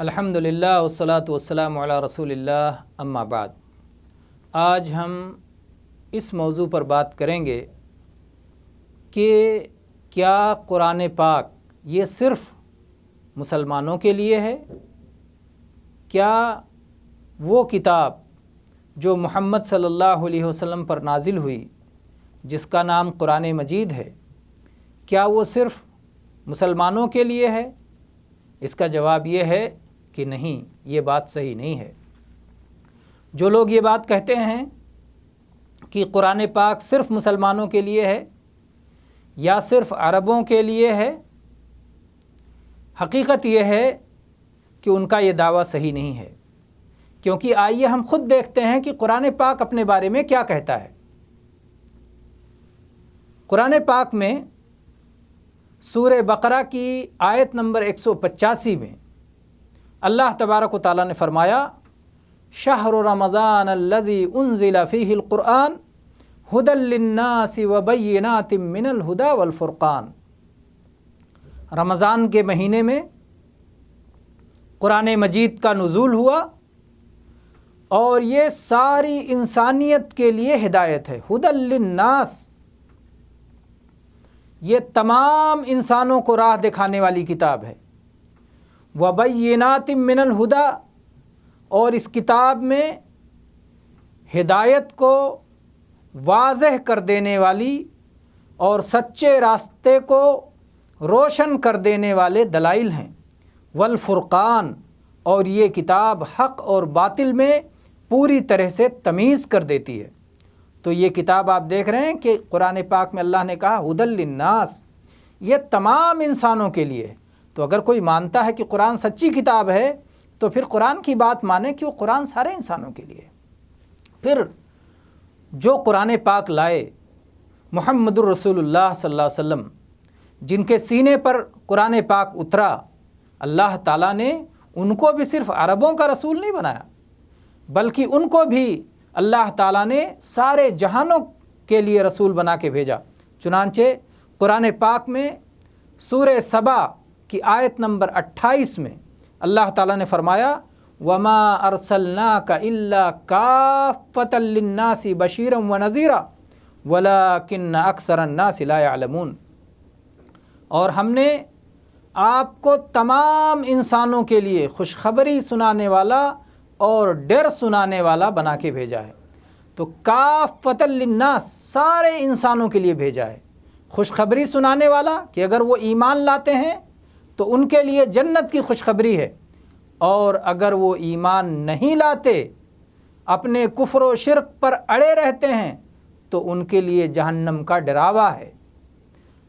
الحمدللہ والصلاۃ والسلام علی رسول اللہ اما بعد۔ آج ہم اس موضوع پر بات کریں گے کہ کیا قرآن پاک یہ صرف مسلمانوں کے لیے ہے؟ کیا وہ کتاب جو محمد صلی اللہ علیہ وسلم پر نازل ہوئی جس کا نام قرآن مجید ہے، کیا وہ صرف مسلمانوں کے لیے ہے؟ اس کا جواب یہ ہے کہ نہیں، یہ بات صحیح نہیں ہے۔ جو لوگ یہ بات کہتے ہیں کہ قرآن پاک صرف مسلمانوں کے لیے ہے یا صرف عربوں کے لیے ہے، حقیقت یہ ہے کہ ان کا یہ دعویٰ صحیح نہیں ہے، کیونکہ آئیے ہم خود دیکھتے ہیں کہ قرآن پاک اپنے بارے میں کیا کہتا ہے۔ قرآن پاک میں سورہ بقرہ کی آیت نمبر 185 میں اللہ تبارک و تعالیٰ نے فرمایا، شہر رمضان الذی انزل فیہ القرآن ھدی للناس وبینات من الھدی والفرقان۔ رمضان کے مہینے میں قرآن مجید کا نزول ہوا اور یہ ساری انسانیت کے لیے ہدایت ہے۔ ھدی للناس، یہ تمام انسانوں کو راہ دکھانے والی کتاب ہے۔ وبینات من الھدی، اور اس کتاب میں ہدایت کو واضح کر دینے والی اور سچے راستے کو روشن کر دینے والے دلائل ہیں۔ والفرقان، اور یہ کتاب حق اور باطل میں پوری طرح سے تمیز کر دیتی ہے۔ تو یہ کتاب آپ دیکھ رہے ہیں کہ قرآن پاک میں اللہ نے کہا ھدی للناس، یہ تمام انسانوں کے لیے ہے۔ تو اگر کوئی مانتا ہے کہ قرآن سچی کتاب ہے تو پھر قرآن کی بات مانے کہ وہ قرآن سارے انسانوں کے لیے ہے۔ پھر جو قرآن پاک لائے محمد الرسول اللہ صلی اللہ علیہ وسلم، جن کے سینے پر قرآن پاک اترا، اللہ تعالیٰ نے ان کو بھی صرف عربوں کا رسول نہیں بنایا، بلکہ ان کو بھی اللہ تعالیٰ نے سارے جہانوں کے لیے رسول بنا کے بھیجا۔ چنانچہ قرآن پاک میں سورہ سبا کی آیت نمبر 28 میں اللہ تعالیٰ نے فرمایا، وَمَا أَرْسَلْنَاكَ إِلَّا كَافَّةً لِلنَّاسِ بَشِيرًا وَنَذِيرًا وَلَكِنَّ أَكْثَرَ النَّاسِ لَا يَعْلَمُونَ، اور ہم نے آپ کو تمام انسانوں کے لیے خوشخبری سنانے والا اور ڈر سنانے والا بنا کے بھیجا ہے۔ تو کافۃ للناس، سارے انسانوں کے لیے بھیجا ہے۔ خوشخبری سنانے والا کہ اگر وہ ایمان لاتے ہیں تو ان کے لیے جنت کی خوشخبری ہے، اور اگر وہ ایمان نہیں لاتے، اپنے کفر و شرک پر اڑے رہتے ہیں تو ان کے لیے جہنم کا ڈراوا ہے۔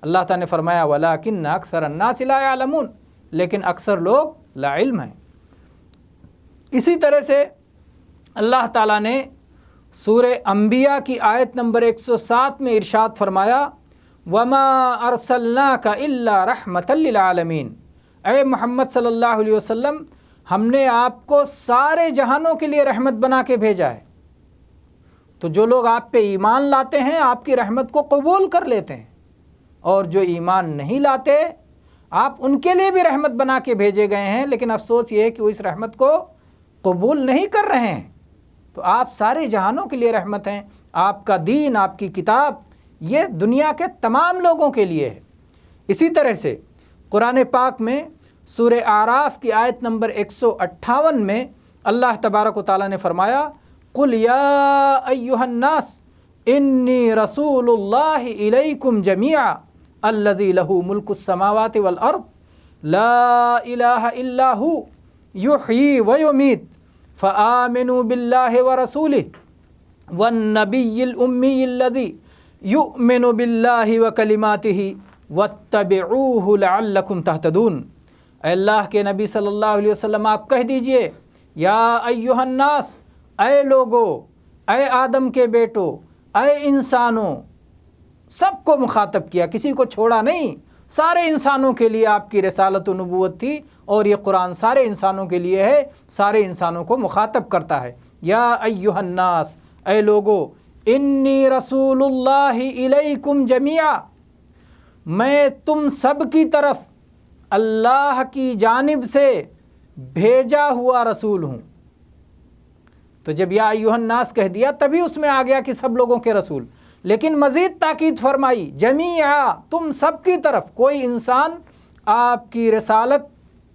اللہ تعالیٰ نے فرمایا وَلَكِنَّ أَكْثَرَ النَّاسِ لَا يَعْلَمُونَ، لیکن اکثر لوگ لا علم ہیں۔ اسی طرح سے اللہ تعالیٰ نے سورہ انبیاء کی آیت نمبر 107 میں ارشاد فرمایا، وَمَا أَرْسَلْنَاكَ إِلَّا رَحْمَةً لِلْعَالَمِينَ، اے محمد صلی اللہ علیہ وسلم، ہم نے آپ کو سارے جہانوں کے لیے رحمت بنا کے بھیجا ہے۔ تو جو لوگ آپ پہ ایمان لاتے ہیں آپ کی رحمت کو قبول کر لیتے ہیں، اور جو ایمان نہیں لاتے آپ ان کے لیے بھی رحمت بنا کے بھیجے گئے ہیں، لیکن افسوس یہ ہے کہ وہ اس رحمت کو قبول نہیں کر رہے ہیں۔ تو آپ سارے جہانوں کے لیے رحمت ہیں۔ آپ کا دین، آپ کی کتاب، یہ دنیا کے تمام لوگوں کے لیے ہے۔ اسی طرح سے قرآن پاک میں سورہ اعراف کی آیت نمبر 158 میں اللہ تبارک و تعالیٰ نے فرمایا، قُلْ يَا أَيُّهَا النَّاسِ إِنِّي رَسُولُ اللَّهِ إِلَيْكُمْ جَمِيعًا الَّذِي لَهُ مُلْكُ السَّمَاوَاتِ وَالْأَرْضِ لَا إِلَٰهَ إِلَّا هُوَ يُحْيِي وَيُمِيتُ فَآمِنُوا بِاللَّهِ وَرَسُولِهِ وَالنَّبِيِّ الْأُمِّيِّ الَّذِي يُؤْمِنُ بِاللَّهِ وَكَلِمَاتِهِ وَاتَّبِعُوهُ لَعَلَّكُمْ تَهْتَدُونَ۔ اے اللہ کے نبی صلی اللہ علیہ وسلم، آپ کہہ دیجئے، یا ایھا الناس، اے لوگو، اے آدم کے بیٹو، اے انسانوں، سب کو مخاطب کیا، کسی کو چھوڑا نہیں۔ سارے انسانوں کے لیے آپ کی رسالت و نبوت تھی، اور یہ قرآن سارے انسانوں کے لیے ہے، سارے انسانوں کو مخاطب کرتا ہے۔ یا ایھا الناس، اے لوگو، انی رسول اللہ الیکم جمیعا، میں تم سب کی طرف اللہ کی جانب سے بھیجا ہوا رسول ہوں۔ تو جب یا ایھا الناس کہہ دیا تبھی اس میں آ گیا کہ سب لوگوں کے رسول، لیکن مزید تاکید فرمائی جمیعا، تم سب کی طرف، کوئی انسان آپ کی رسالت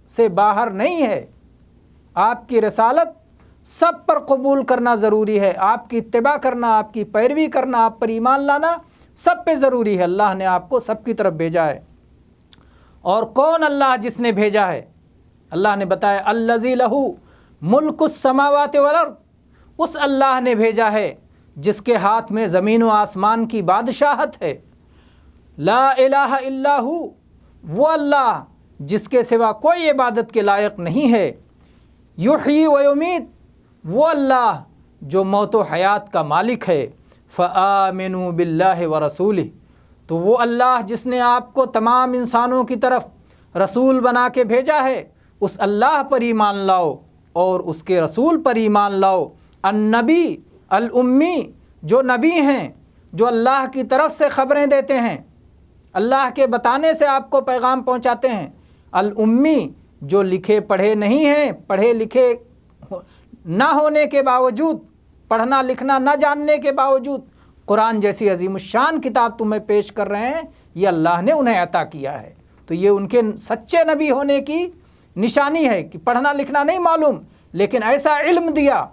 سے باہر نہیں ہے، آپ کی رسالت سب پر قبول کرنا ضروری ہے، آپ کی اتباع کرنا، آپ کی پیروی کرنا، آپ پر ایمان لانا سب پہ ضروری ہے۔ اللہ نے آپ کو سب کی طرف بھیجا ہے۔ اور کون اللہ جس نے بھیجا ہے؟ اللہ نے بتایا الذی لہ ملک السماوات والارض، اس اللہ نے بھیجا ہے جس کے ہاتھ میں زمین و آسمان کی بادشاہت ہے۔ لا الہ الا ہو، وہ اللہ جس کے سوا کوئی عبادت کے لائق نہیں ہے۔ یحیی و یمیت، وہ اللہ جو موت و حیات کا مالک ہے۔ فآمنوا باللہ ورسولہ، تو وہ اللہ جس نے آپ کو تمام انسانوں کی طرف رسول بنا کے بھیجا ہے، اس اللہ پر ایمان لاؤ اور اس کے رسول پر ایمان لاؤ۔ النبی الامی، جو نبی ہیں، جو اللہ کی طرف سے خبریں دیتے ہیں، اللہ کے بتانے سے آپ کو پیغام پہنچاتے ہیں۔ الامی، جو لکھے پڑھے نہیں ہیں، پڑھے لکھے نہ ہونے کے باوجود، پڑھنا لکھنا نہ جاننے کے باوجود قرآن جیسی عظیم الشان کتاب تمہیں پیش کر رہے ہیں، یہ اللہ نے انہیں عطا کیا ہے۔ تو یہ ان کے سچے نبی ہونے کی نشانی ہے کہ پڑھنا لکھنا نہیں معلوم، لیکن ایسا علم دیا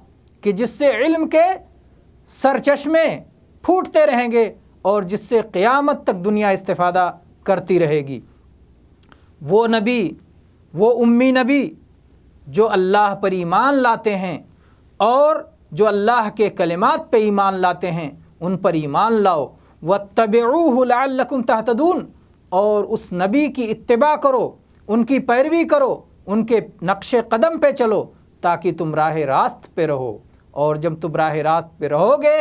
کہ جس سے علم کے سرچشمے پھوٹتے رہیں گے اور جس سے قیامت تک دنیا استفادہ کرتی رہے گی۔ وہ نبی، وہ امی نبی جو اللہ پر ایمان لاتے ہیں اور جو اللہ کے کلمات پہ ایمان لاتے ہیں، ان پر ایمان لاؤ۔ واتبعوہ لعلکم تہتدون، اور اس نبی کی اتباع کرو، ان کی پیروی کرو، ان کے نقش قدم پہ چلو تاکہ تم راہ راست پہ رہو۔ اور جب تم راہ راست پہ رہو گے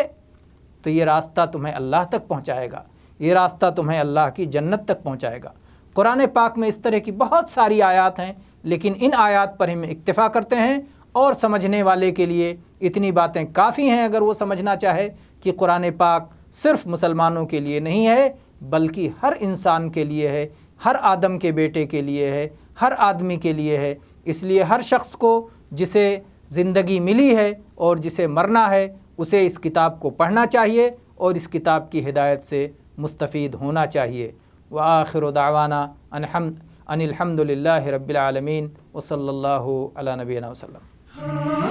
تو یہ راستہ تمہیں اللہ تک پہنچائے گا، یہ راستہ تمہیں اللہ کی جنت تک پہنچائے گا۔ قرآن پاک میں اس طرح کی بہت ساری آیات ہیں، لیکن ان آیات پر ہم اکتفا کرتے ہیں، اور سمجھنے والے کے لیے اتنی باتیں کافی ہیں اگر وہ سمجھنا چاہے کہ قرآن پاک صرف مسلمانوں کے لیے نہیں ہے بلکہ ہر انسان کے لیے ہے، ہر آدم کے بیٹے کے لیے ہے، ہر آدمی کے لیے ہے۔ اس لیے ہر شخص کو جسے زندگی ملی ہے اور جسے مرنا ہے، اسے اس کتاب کو پڑھنا چاہیے اور اس کتاب کی ہدایت سے مستفید ہونا چاہیے۔ وآخر دعوانا ان الحمد للہ رب العالمین وصلی اللہ علی نبینا وسلم۔